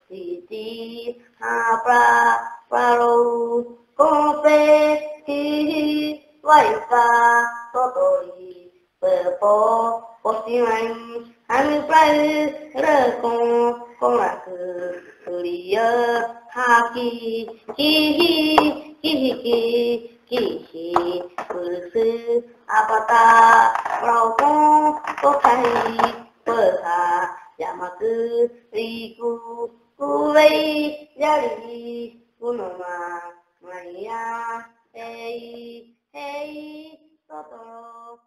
Titi ha pra ro con pe ti vai ca to tori pe po si anh prai re con la li ha ki sư apata rau có thay bờ hà ya ma cứ ri cu vei ya ri cu no ma maria hey toto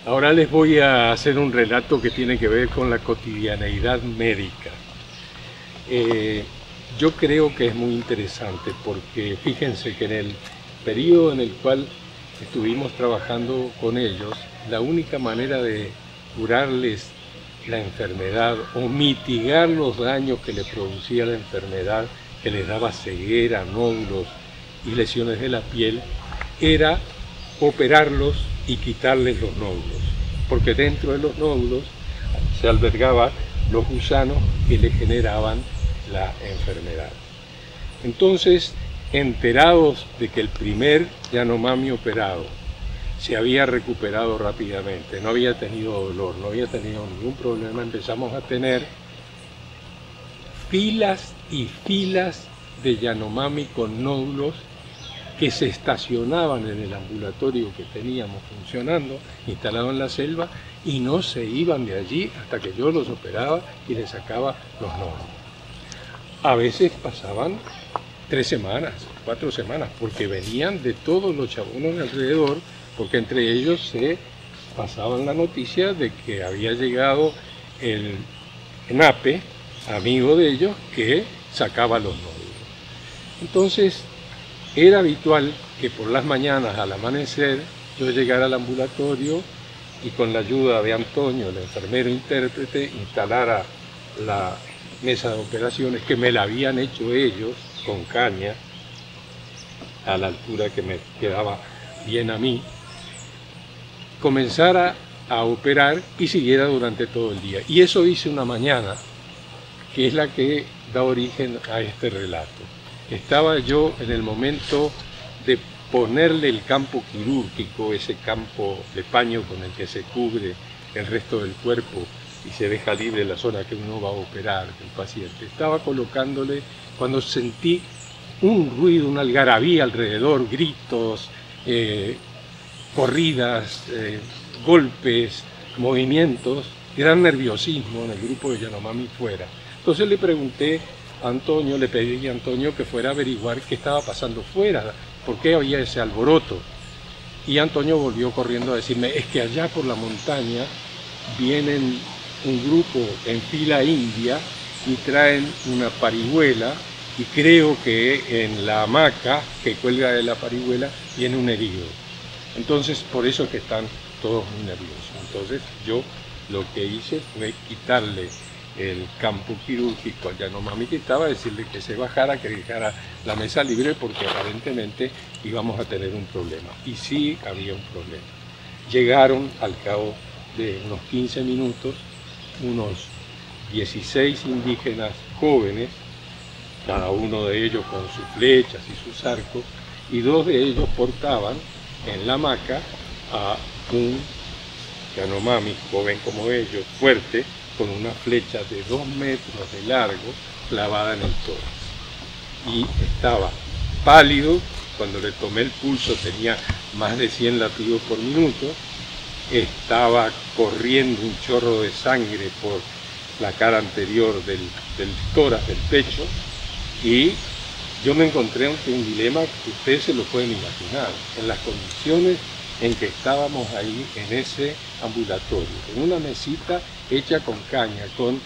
Ahora les voy a hacer un relato que tiene que ver con la cotidianeidad médica. Yo creo que es muy interesante porque fíjense que en el periodo en el cual estuvimos trabajando con ellos, la única manera de curarles la enfermedad o mitigar los daños que les producía la enfermedad, que les daba ceguera, nódulos y lesiones de la piel, era operarlos y quitarles los nódulos, porque dentro de los nódulos se albergaban los gusanos que le generaban la enfermedad. Entonces, enterados de que el primer Yanomami operado se había recuperado rápidamente, no había tenido dolor, no había tenido ningún problema, empezamos a tener filas y filas de Yanomami con nódulos que se estacionaban en el ambulatorio que teníamos funcionando, instalado en la selva, y no se iban de allí hasta que yo los operaba y les sacaba los nódulos. A veces pasaban 3 semanas, 4 semanas, porque venían de todos los chabones alrededor, porque entre ellos se pasaban la noticia de que había llegado el NAPE, amigo de ellos, que sacaba los nódulos. Entonces, era habitual que por las mañanas al amanecer yo llegara al ambulatorio y con la ayuda de Antonio, el enfermero intérprete, instalara la mesa de operaciones que me la habían hecho ellos con caña a la altura que me quedaba bien a mí, comenzara a operar y siguiera durante todo el día. Y eso hice una mañana, que es la que da origen a este relato. Estaba yo en el momento de ponerle el campo quirúrgico, ese campo de paño con el que se cubre el resto del cuerpo y se deja libre la zona que uno va a operar, el paciente. Estaba colocándole cuando sentí un ruido, una algarabía alrededor, gritos, corridas, golpes, movimientos, gran nerviosismo en el grupo de Yanomami fuera. Entonces le pregunté a Antonio, le pedí a Antonio que fuera a averiguar qué estaba pasando fuera, por qué había ese alboroto. Y Antonio volvió corriendo a decirme, es que allá por la montaña vienen un grupo en fila india y traen una parihuela y creo que en la hamaca que cuelga de la parihuela viene un herido. Entonces por eso es que están todos muy nerviosos. Entonces yo lo que hice fue quitarle el campo quirúrgico al Yanomami que estaba, decirle que se bajara, que dejara la mesa libre porque aparentemente íbamos a tener un problema. Y sí había un problema. Llegaron al cabo de unos 15 minutos unos 16 indígenas jóvenes, cada uno de ellos con sus flechas y sus arcos, y 2 de ellos portaban en la hamaca a un Yanomami, joven como ellos, fuerte, con una flecha de 2 metros de largo clavada en el tórax. Y estaba pálido, cuando le tomé el pulso tenía más de 100 latidos por minuto, estaba corriendo un chorro de sangre por la cara anterior del tórax, del pecho, y yo me encontré ante un dilema que ustedes se lo pueden imaginar, en las condiciones en que estábamos ahí en ese ambulatorio, en una mesita hecha con caña, con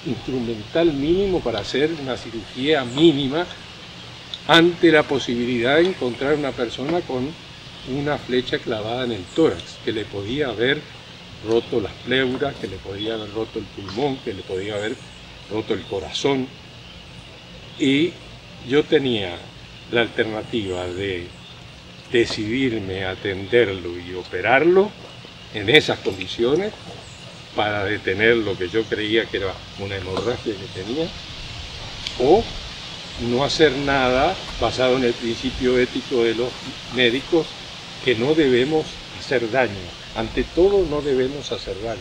instrumental mínimo para hacer una cirugía mínima, ante la posibilidad de encontrar una persona con una flecha clavada en el tórax, que le podía haber roto las pleuras, que le podía haber roto el pulmón, que le podía haber roto el corazón. Y yo tenía la alternativa de decidirme a atenderlo y operarlo en esas condiciones, para detener lo que yo creía que era una hemorragia que tenía, o no hacer nada basado en el principio ético de los médicos, que no debemos hacer daño. Ante todo no debemos hacer daño.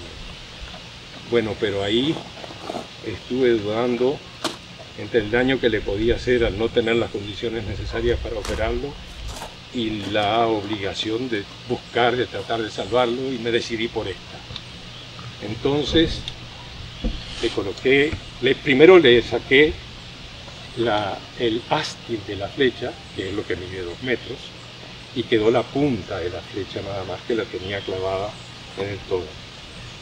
Bueno, pero ahí estuve dudando entre el daño que le podía hacer al no tener las condiciones necesarias para operarlo y la obligación de buscar, de tratar de salvarlo, y me decidí por esta. Entonces le coloqué, primero le saqué el ástil de la flecha, que es lo que mide 2 metros, y quedó la punta de la flecha nada más, que la tenía clavada en el todo.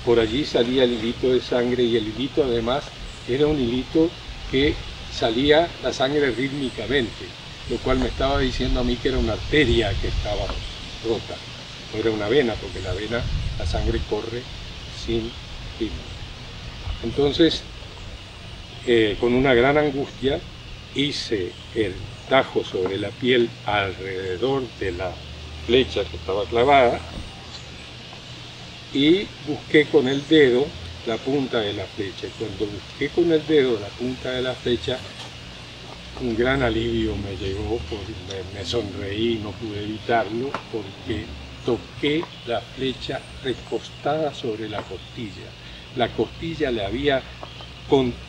Por allí salía el hilito de sangre, y el hilito además era un hilito que salía la sangre rítmicamente, lo cual me estaba diciendo a mí que era una arteria que estaba rota, no era una vena, porque la vena, la sangre corre sin ritmo. Entonces, con una gran angustia, hice el tajo sobre la piel alrededor de la flecha que estaba clavada y busqué con el dedo la punta de la flecha. Y cuando busqué con el dedo la punta de la flecha, un gran alivio me llegó, me sonreí, no pude evitarlo, porque toqué la flecha recostada sobre la costilla. La costilla le había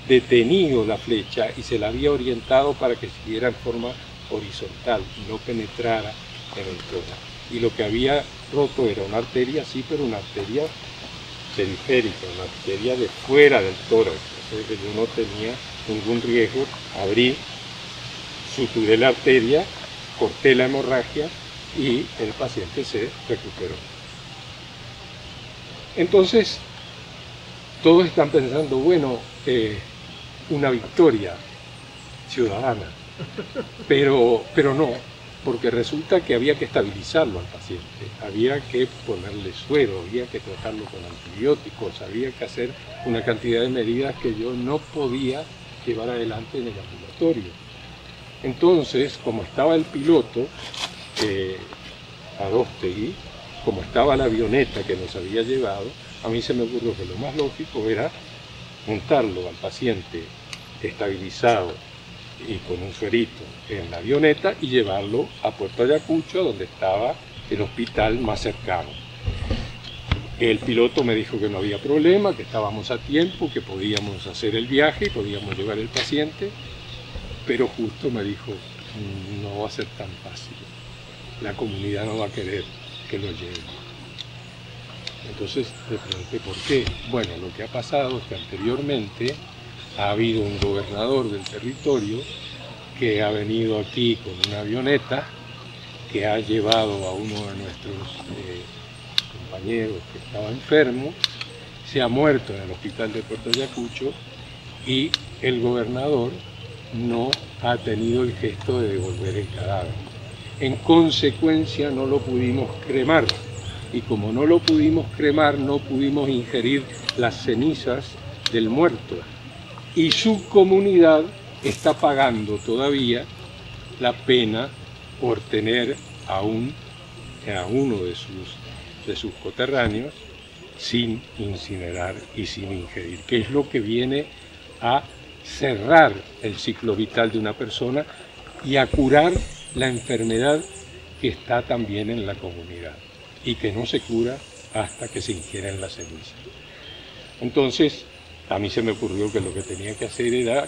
detenido la flecha y se la había orientado para que siguiera en forma horizontal y no penetrara en el tórax. Y lo que había roto era una arteria, sí, pero una arteria periférica, una arteria de fuera del tórax. O sea que yo no tenía ningún riesgo. Abrí, suturé la arteria, corté la hemorragia y el paciente se recuperó. Entonces, todos están pensando, bueno, una victoria ciudadana, pero no, porque resulta que había que estabilizarlo al paciente, había que ponerle suero, había que tratarlo con antibióticos, había que hacer una cantidad de medidas que yo no podía llevar adelante en el ambulatorio. Entonces, como estaba el piloto, Adóstegui, como estaba la avioneta que nos había llevado, a mí se me ocurrió que lo más lógico era montarlo al paciente estabilizado y con un suerito en la avioneta y llevarlo a Puerto Ayacucho, donde estaba el hospital más cercano. El piloto me dijo que no había problema, que estábamos a tiempo, que podíamos hacer el viaje y podíamos llevar el paciente, pero justo me dijo, no va a ser tan fácil, la comunidad no va a querer que lo lleven. Entonces le pregunté por qué. Bueno, lo que ha pasado es que anteriormente ha habido un gobernador del territorio que ha venido aquí con una avioneta, que ha llevado a uno de nuestros compañeros que estaba enfermo, se ha muerto en el hospital de Puerto Ayacucho, y el gobernador no ha tenido el gesto de devolver el cadáver. En consecuencia no lo pudimos cremar, y como no lo pudimos cremar, no pudimos ingerir las cenizas del muerto, y su comunidad está pagando todavía la pena por tener a uno de sus coterráneos sin incinerar y sin ingerir, que es lo que viene a cerrar el ciclo vital de una persona y a curar la enfermedad que está también en la comunidad y que no se cura hasta que se ingieren las cenizas. Entonces, a mí se me ocurrió que lo que tenía que hacer era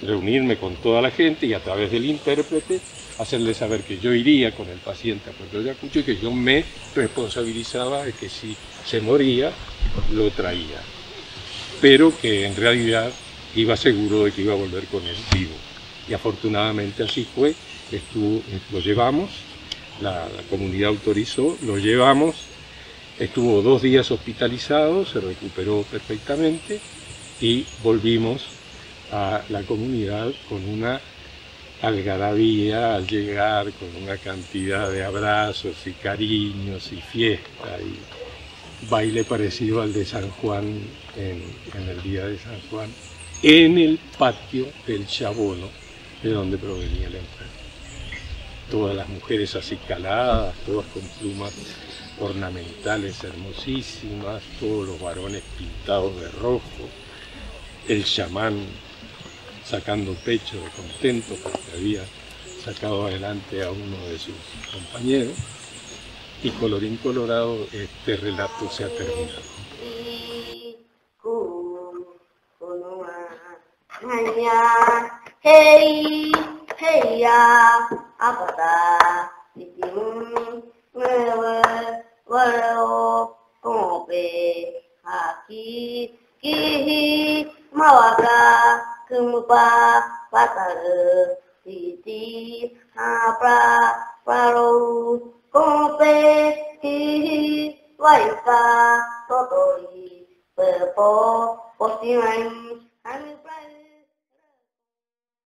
reunirme con toda la gente y a través del intérprete hacerle saber que yo iría con el paciente a Puerto Ayacucho y que yo me responsabilizaba de que si se moría, lo traía, pero que en realidad iba seguro de que iba a volver con él vivo. Y afortunadamente así fue, lo llevamos, la comunidad autorizó, lo llevamos, estuvo 2 días hospitalizado, se recuperó perfectamente y volvimos a la comunidad con una algarabía al llegar, con una cantidad de abrazos y cariños y fiesta y baile parecido al de San Juan en el día de San Juan, en el patio del Chabono, de donde provenía el enfermo. Todas las mujeres acicaladas, todas con plumas ornamentales hermosísimas, todos los varones pintados de rojo, el chamán sacando pecho de contento porque había sacado adelante a uno de sus compañeros, y colorín colorado este relato se ha terminado. Hey, hey, ya, apata, kompe, haki, kihi, mawaka, kumupa, patare, titi, hapra, paro, kompe, kihi, waika, totori, pepo, posiman,